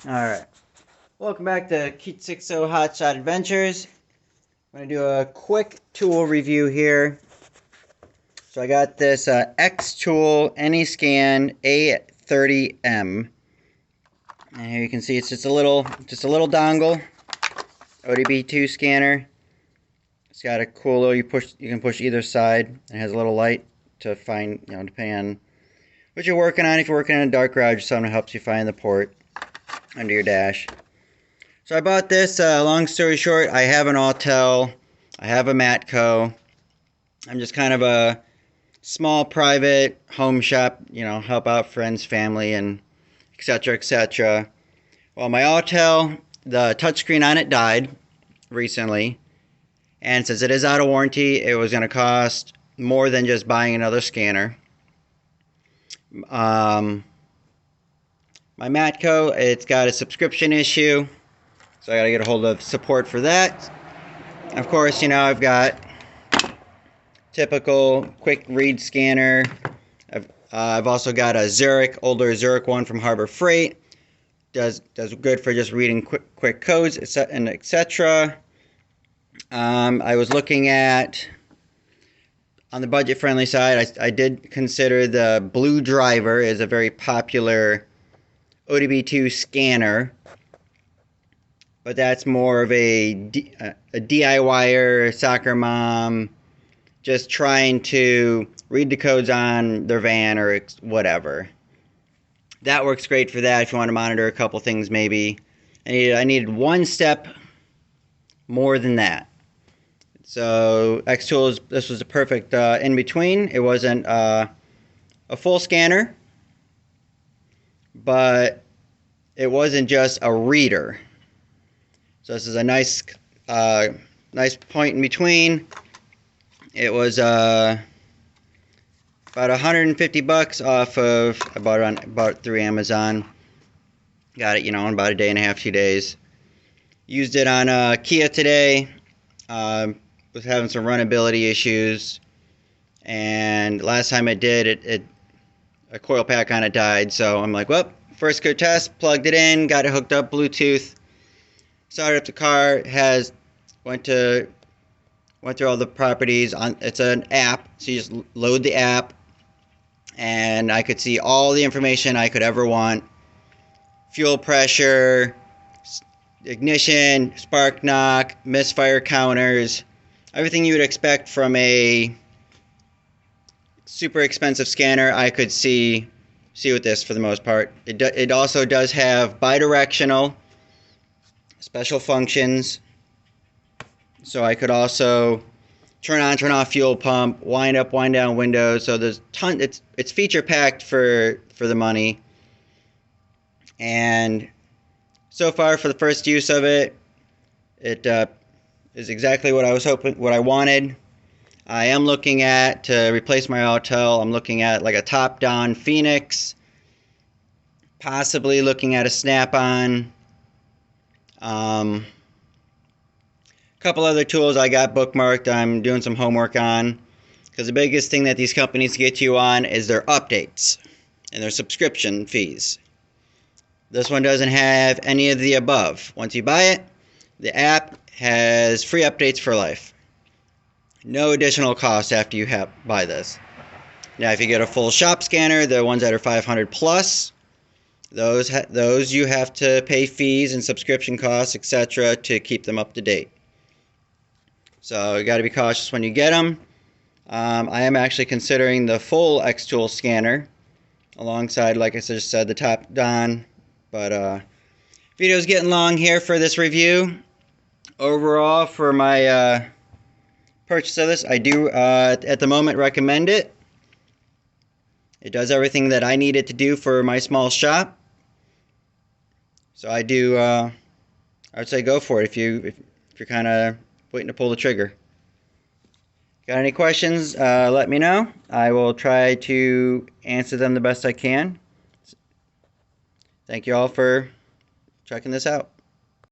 Alright, welcome back to Xtool Hotshot Adventures. I'm going to do a quick tool review here. So I got this Xtool AnyScan A30M. And here you can see it's just a little dongle, ODB2 scanner. It's got a cool little, you can push either side. It has a little light to find, depending on what you're working on. If you're working in a dark garage, something helps you find the port under your dash. So I bought this, long story short, I have an Autel, I have a Matco. I'm just kind of a small private home shop, help out friends, family, and etc, etc. Well, my Autel, the touchscreen on it died recently, and since it is out of warranty, it was going to cost more than just buying another scanner. My Matco, it's got a subscription issue, so I gotta get a hold of support for that. Of course, I've got typical quick read scanner. I've also got a Zurich, older Zurich one from Harbor Freight. Does good for just reading quick codes, and etc. I was looking at, on the budget-friendly side, I did consider the Blue Driver is a very popular ODB2 scanner, but that's more of a DIYer, soccer mom, just trying to read the codes on their van or whatever. That works great for that if you want to monitor a couple things maybe. I needed one step more than that. So Xtool, this was a perfect in-between. It wasn't a full scanner, but it wasn't just a reader. So this is a nice point in between. It was about $150 off of, I bought it through Amazon. Got it, in about a day and a half, 2 days. Used it on Kia today. Was having some runnability issues, and last time I did, a coil pack on it died. So I'm like, well, first good test. Plugged it in, got it hooked up, Bluetooth. Started up the car. Went through all the properties. It's an app, so you just load the app, and I could see all the information I could ever want: fuel pressure, ignition, spark knock, misfire counters, everything you would expect from a super expensive scanner. I could see with this for the most part. It also does have bidirectional special functions, so I could also turn on, turn off fuel pump, wind up, wind down windows. So there's it's feature packed for the money. And so far, for the first use of it, it is exactly what I was hoping, what I wanted. I am looking at, to replace my Autel, I'm looking at like a top-down Phoenix, possibly looking at a Snap-on. Couple other tools I got bookmarked I'm doing some homework on, because the biggest thing that these companies get you on is their updates and their subscription fees. This one doesn't have any of the above. Once you buy it, the app has free updates for life. No additional cost after you buy this. Now, if you get a full shop scanner, the ones that are 500 plus, those you have to pay fees and subscription costs, etc., to keep them up to date. So you got to be cautious when you get them. I am actually considering the full Xtool scanner alongside, like I just said, the top down. But video's getting long here for this review. Overall, for my purchase of this, I do at the moment recommend it. It does everything that I need it to do for my small shop. So I do. I would say go for it if you're kind of waiting to pull the trigger. Got any questions? Let me know. I will try to answer them the best I can. Thank you all for checking this out.